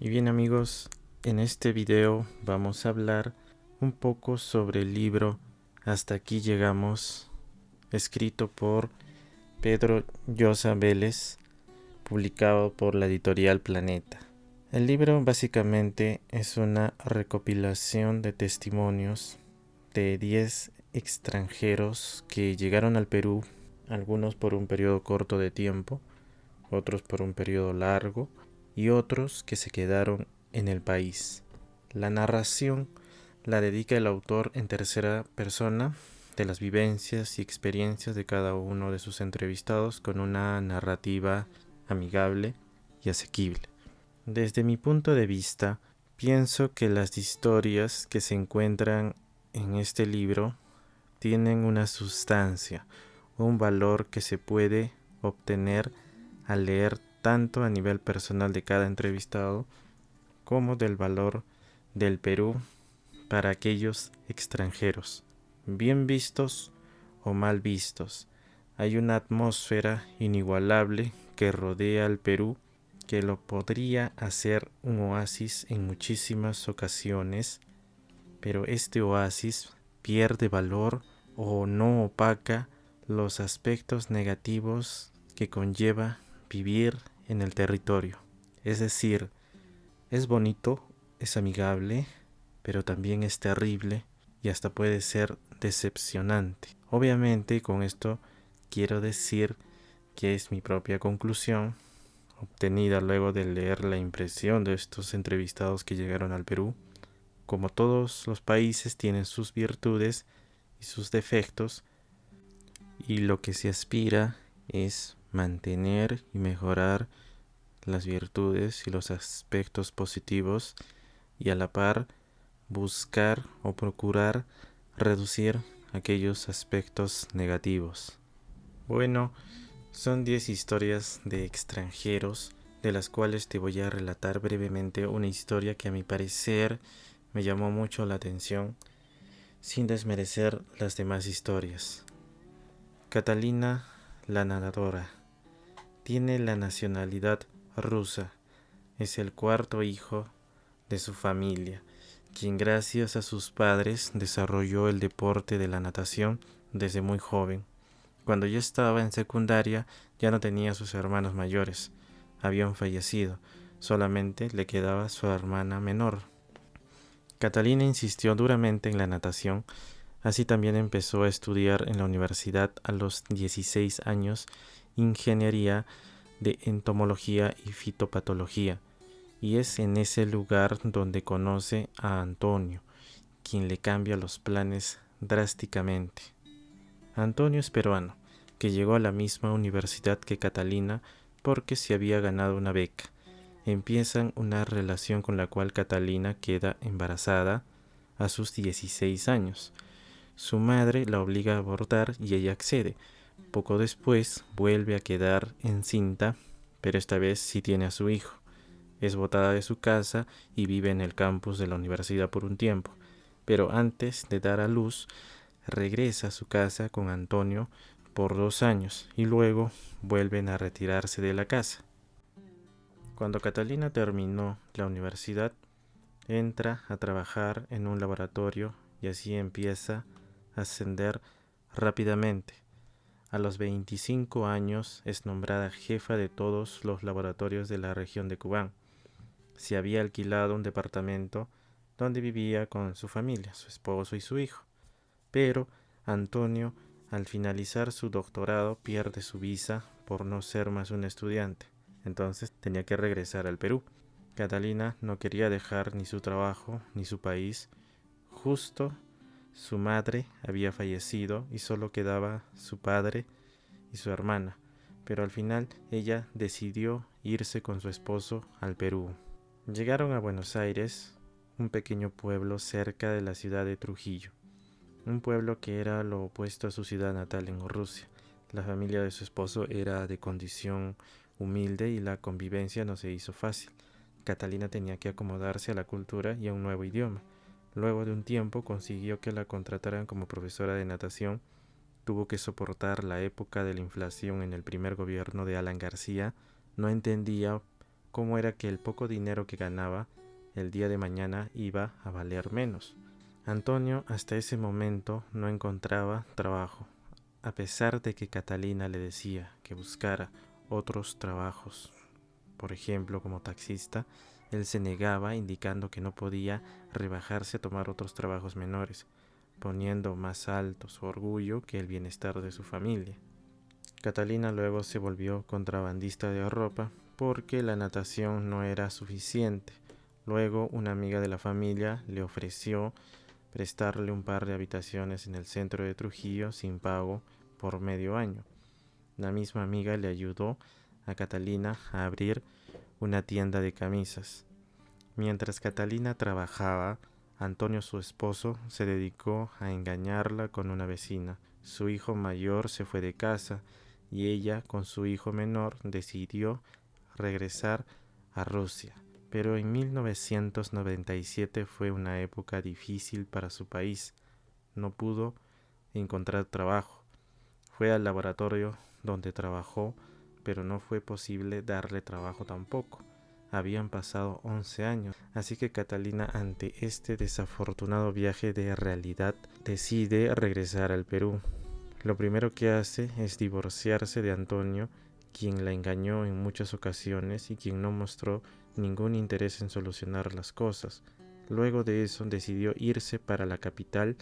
Y bien amigos, en este video vamos a hablar un poco sobre el libro Hasta aquí llegamos, escrito por Pedro Llosa Vélez, publicado por la editorial Planeta. El libro básicamente es una recopilación de testimonios de 10 extranjeros que llegaron al Perú, algunos por un periodo corto de tiempo, otros por un periodo largo y otros que se quedaron en el país. La narración la dedica el autor en tercera persona de las vivencias y experiencias de cada uno de sus entrevistados con una narrativa amigable y asequible. Desde mi punto de vista, pienso que las historias que se encuentran en este libro tienen una sustancia, un valor que se puede obtener al leer tanto a nivel personal de cada entrevistado como del valor del Perú para aquellos extranjeros, bien vistos o mal vistos. Hay una atmósfera inigualable que rodea al Perú que lo podría hacer un oasis en muchísimas ocasiones, pero este oasis pierde valor o no opaca los aspectos negativos que conlleva vivir en el territorio. Es decir, es bonito, es amigable, pero también es terrible y hasta puede ser decepcionante. Obviamente con esto quiero decir que es mi propia conclusión, obtenida luego de leer la impresión de estos entrevistados que llegaron al Perú. Como todos los países tienen sus virtudes y sus defectos, y lo que se aspira es mantener y mejorar las virtudes y los aspectos positivos y a la par buscar o procurar reducir aquellos aspectos negativos. Bueno, son 10 historias de extranjeros de las cuales te voy a relatar brevemente una historia que a mi parecer me llamó mucho la atención sin desmerecer las demás historias. Catalina, la nadadora, tiene la nacionalidad rusa. Es el cuarto hijo de su familia, quien gracias a sus padres desarrolló el deporte de la natación desde muy joven. Cuando ya estaba en secundaria ya no tenía sus hermanos mayores, habían fallecido, solamente le quedaba su hermana menor. Catalina insistió duramente en la natación, así también empezó a estudiar en la universidad a los 16 años ingeniería de entomología y fitopatología, y es en ese lugar donde conoce a Antonio, quien le cambia los planes drásticamente. Antonio es peruano, que llegó a la misma universidad que Catalina porque se había ganado una beca. Empiezan una relación con la cual Catalina queda embarazada a sus 16 años. Su madre la obliga a abortar y ella accede. Poco después vuelve a quedar encinta, pero esta vez sí tiene a su hijo. Es botada de su casa y vive en el campus de la universidad por un tiempo, pero antes de dar a luz, regresa a su casa con Antonio por 2 años y luego vuelven a retirarse de la casa. Cuando Catalina terminó la universidad, entra a trabajar en un laboratorio y así empieza a ascender rápidamente. A los 25 años es nombrada jefa de todos los laboratorios de la región de Kubán. Se había alquilado un departamento donde vivía con su familia, su esposo y su hijo. Pero Antonio, al finalizar su doctorado, pierde su visa por no ser más un estudiante. Entonces tenía que regresar al Perú. Catalina no quería dejar ni su trabajo ni su país. Justo su madre había fallecido y solo quedaba su padre y su hermana. Pero al final ella decidió irse con su esposo al Perú. Llegaron a Buenos Aires, un pequeño pueblo cerca de la ciudad de Trujillo. Un pueblo que era lo opuesto a su ciudad natal en Rusia. La familia de su esposo era de condición humilde y la convivencia no se hizo fácil. Catalina tenía que acomodarse a la cultura y a un nuevo idioma. Luego de un tiempo consiguió que la contrataran como profesora de natación. Tuvo que soportar la época de la inflación en el primer gobierno de Alan García. No entendía cómo era que el poco dinero que ganaba el día de mañana iba a valer menos. Antonio hasta ese momento no encontraba trabajo, a pesar de que Catalina le decía que buscara otros trabajos. Por ejemplo, como taxista, él se negaba, indicando que no podía rebajarse a tomar otros trabajos menores, poniendo más alto su orgullo que el bienestar de su familia. Catalina luego se volvió contrabandista de ropa porque la natación no era suficiente. Luego una amiga de la familia le ofreció prestarle un par de habitaciones en el centro de Trujillo sin pago por medio año. La misma amiga le ayudó a Catalina a abrir una tienda de camisas. Mientras Catalina trabajaba, Antonio, su esposo, se dedicó a engañarla con una vecina. Su hijo mayor se fue de casa y ella, con su hijo menor, decidió regresar a Rusia. Pero en 1997 fue una época difícil para su país. No pudo encontrar trabajo. Fue al laboratorio donde trabajó, pero no fue posible darle trabajo tampoco. Habían pasado 11 años, así que Catalina, ante este desafortunado viaje de realidad, decide regresar al Perú. Lo primero que hace es divorciarse de Antonio, quien la engañó en muchas ocasiones y quien no mostró ningún interés en solucionar las cosas. Luego de eso decidió irse para la capital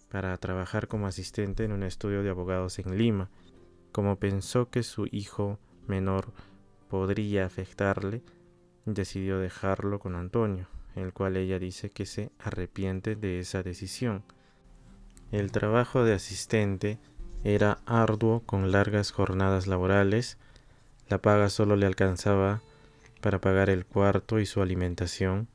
para trabajar como asistente en un estudio de abogados en Lima. Como pensó que su hijo menor podría afectarle, decidió dejarlo con Antonio, el cual ella dice que se arrepiente de esa decisión. El trabajo de asistente era arduo, con largas jornadas laborales. La paga solo le alcanzaba para pagar el cuarto y su alimentación.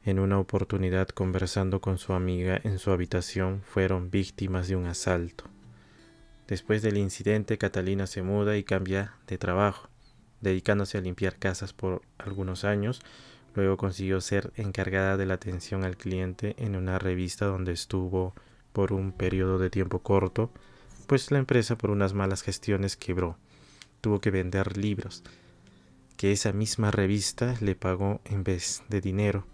En una oportunidad, conversando con su amiga en su habitación, fueron víctimas de un asalto. Después del incidente, Catalina se muda y cambia de trabajo, dedicándose a limpiar casas por algunos años. Luego consiguió ser encargada de la atención al cliente en una revista donde estuvo por un periodo de tiempo corto, pues la empresa, por unas malas gestiones, quebró. Tuvo que vender libros, que esa misma revista le pagó en vez de dinero.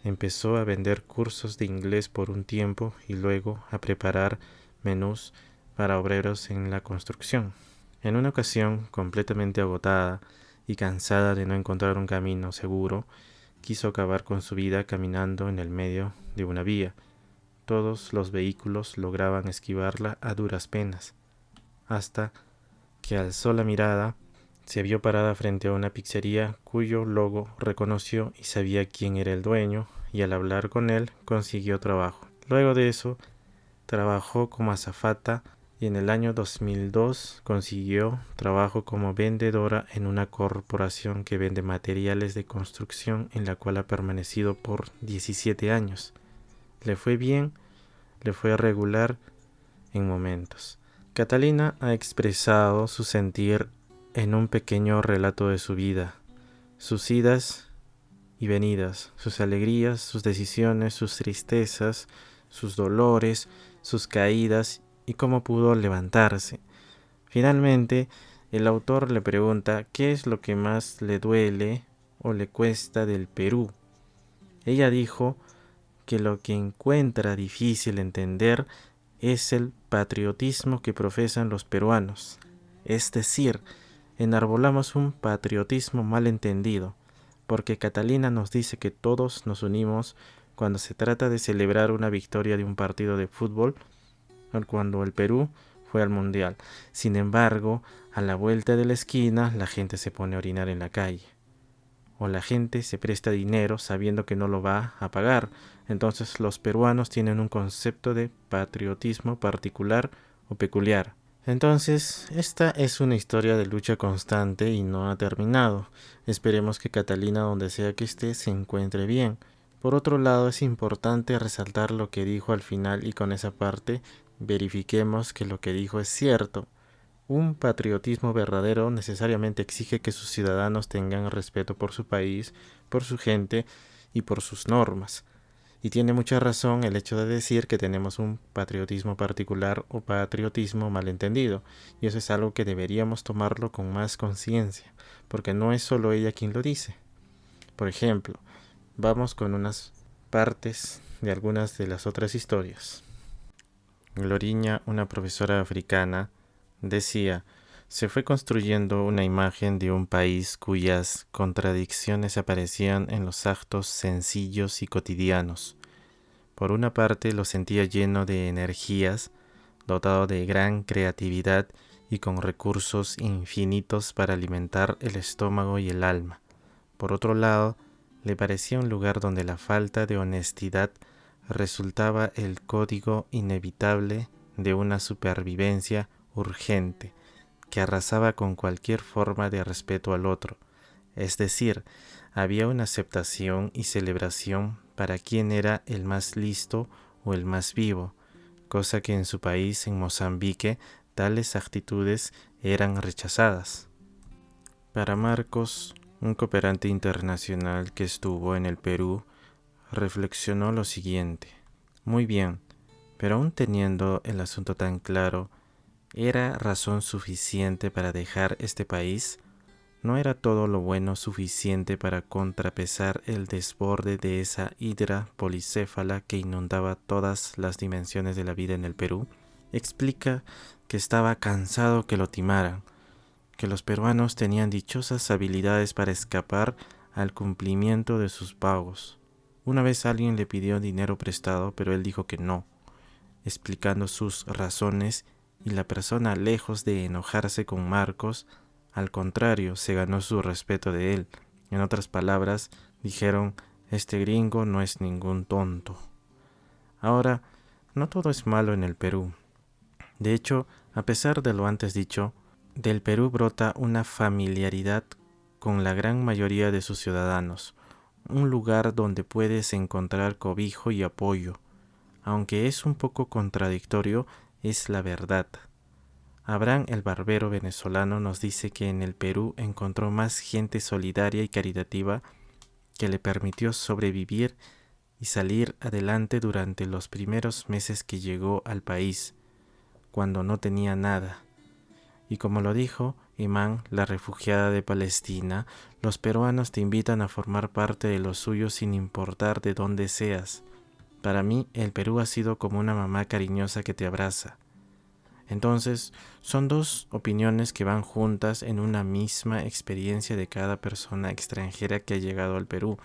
Empezó a vender cursos de inglés por un tiempo y luego a preparar menús para obreros en la construcción. En una ocasión, completamente agotada y cansada de no encontrar un camino seguro, quiso acabar con su vida caminando en el medio de una vía. Todos los vehículos lograban esquivarla a duras penas, hasta que alzó la mirada. Se vio parada frente a una pizzería cuyo logo reconoció y sabía quién era el dueño, y al hablar con él consiguió trabajo. Luego de eso, trabajó como azafata y en el año 2002 consiguió trabajo como vendedora en una corporación que vende materiales de construcción, en la cual ha permanecido por 17 años. Le fue bien, le fue regular en momentos. Catalina ha expresado su sentir en un pequeño relato de su vida, sus idas y venidas, sus alegrías, sus decisiones, sus tristezas, sus dolores, sus caídas y cómo pudo levantarse. Finalmente, el autor le pregunta qué es lo que más le duele o le cuesta del Perú. Ella dijo que lo que encuentra difícil entender es el patriotismo que profesan los peruanos, es decir, enarbolamos un patriotismo mal entendido, porque Catalina nos dice que todos nos unimos cuando se trata de celebrar una victoria de un partido de fútbol o cuando el Perú fue al Mundial. Sin embargo, a la vuelta de la esquina la gente se pone a orinar en la calle, o la gente se presta dinero sabiendo que no lo va a pagar. Entonces los peruanos tienen un concepto de patriotismo particular o peculiar. Entonces, esta es una historia de lucha constante y no ha terminado. Esperemos que Catalina, donde sea que esté, se encuentre bien. Por otro lado, es importante resaltar lo que dijo al final y con esa parte verifiquemos que lo que dijo es cierto. Un patriotismo verdadero necesariamente exige que sus ciudadanos tengan respeto por su país, por su gente y por sus normas. Y tiene mucha razón el hecho de decir que tenemos un patriotismo particular o patriotismo malentendido. Y eso es algo que deberíamos tomarlo con más conciencia, porque no es solo ella quien lo dice. Por ejemplo, vamos con unas partes de algunas de las otras historias. Gloriña, una profesora africana, decía: se fue construyendo una imagen de un país cuyas contradicciones aparecían en los actos sencillos y cotidianos. Por una parte lo sentía lleno de energías, dotado de gran creatividad y con recursos infinitos para alimentar el estómago y el alma. Por otro lado, le parecía un lugar donde la falta de honestidad resultaba el código inevitable de una supervivencia urgente que arrasaba con cualquier forma de respeto al otro. Es decir, había una aceptación y celebración para quien era el más listo o el más vivo, cosa que en su país, en Mozambique, tales actitudes eran rechazadas. Para Marcos, un cooperante internacional que estuvo en el Perú, reflexionó lo siguiente: muy bien, pero aún teniendo el asunto tan claro, ¿era razón suficiente para dejar este país? ¿No era todo lo bueno suficiente para contrapesar el desborde de esa hidra policéfala que inundaba todas las dimensiones de la vida en el Perú? Explica que estaba cansado que lo timaran, que los peruanos tenían dichosas habilidades para escapar al cumplimiento de sus pagos. Una vez alguien le pidió dinero prestado, pero él dijo que no, explicando sus razones, y la persona, lejos de enojarse con Marcos, al contrario, se ganó su respeto de él. En otras palabras, dijeron: este gringo no es ningún tonto. Ahora, no todo es malo en el Perú. De hecho, a pesar de lo antes dicho, del Perú brota una familiaridad con la gran mayoría de sus ciudadanos, un lugar donde puedes encontrar cobijo y apoyo. Aunque es un poco contradictorio, es la verdad. Abraham, el barbero venezolano, nos dice que en el Perú encontró más gente solidaria y caritativa que le permitió sobrevivir y salir adelante durante los primeros meses que llegó al país, cuando no tenía nada. Y como lo dijo Iman, la refugiada de Palestina, los peruanos te invitan a formar parte de lo suyo sin importar de dónde seas. Para mí, el Perú ha sido como una mamá cariñosa que te abraza. Entonces, son dos opiniones que van juntas en una misma experiencia de cada persona extranjera que ha llegado al Perú.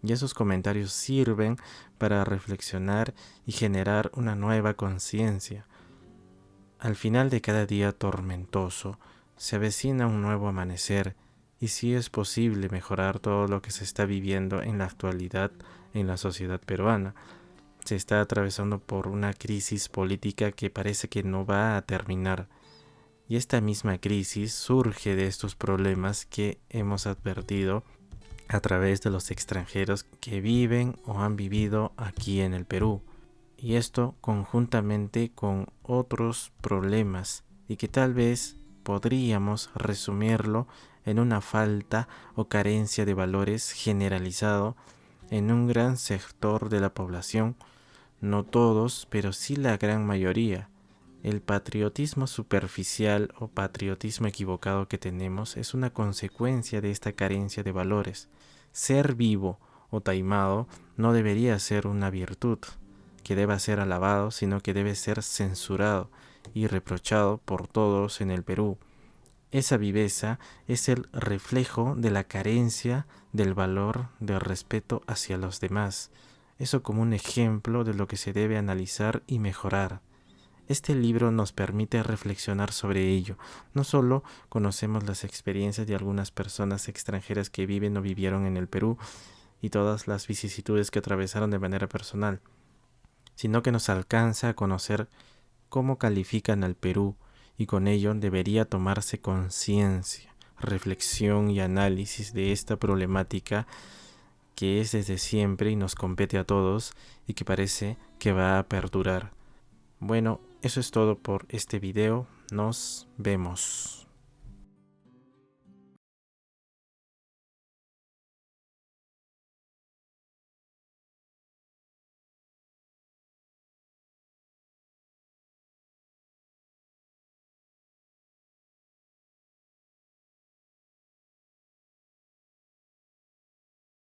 Y esos comentarios sirven para reflexionar y generar una nueva conciencia. Al final de cada día tormentoso, se avecina un nuevo amanecer, y sí es posible mejorar todo lo que se está viviendo en la actualidad en la sociedad peruana. Se está atravesando por una crisis política que parece que no va a terminar. Y esta misma crisis surge de estos problemas que hemos advertido a través de los extranjeros que viven o han vivido aquí en el Perú. Y esto conjuntamente con otros problemas, y que tal vez podríamos resumirlo en una falta o carencia de valores generalizado en un gran sector de la población. No todos, pero sí la gran mayoría. El patriotismo superficial o patriotismo equivocado que tenemos es una consecuencia de esta carencia de valores. Ser vivo o taimado no debería ser una virtud que deba ser alabado, sino que debe ser censurado y reprochado por todos en el Perú. Esa viveza es el reflejo de la carencia del valor del respeto hacia los demás. Eso como un ejemplo de lo que se debe analizar y mejorar. Este libro nos permite reflexionar sobre ello. No solo conocemos las experiencias de algunas personas extranjeras que viven o vivieron en el Perú y todas las vicisitudes que atravesaron de manera personal, sino que nos alcanza a conocer cómo califican al Perú, y con ello debería tomarse conciencia, reflexión y análisis de esta problemática que es desde siempre y nos compete a todos y que parece que va a perdurar. Bueno, eso es todo por este video. Nos vemos.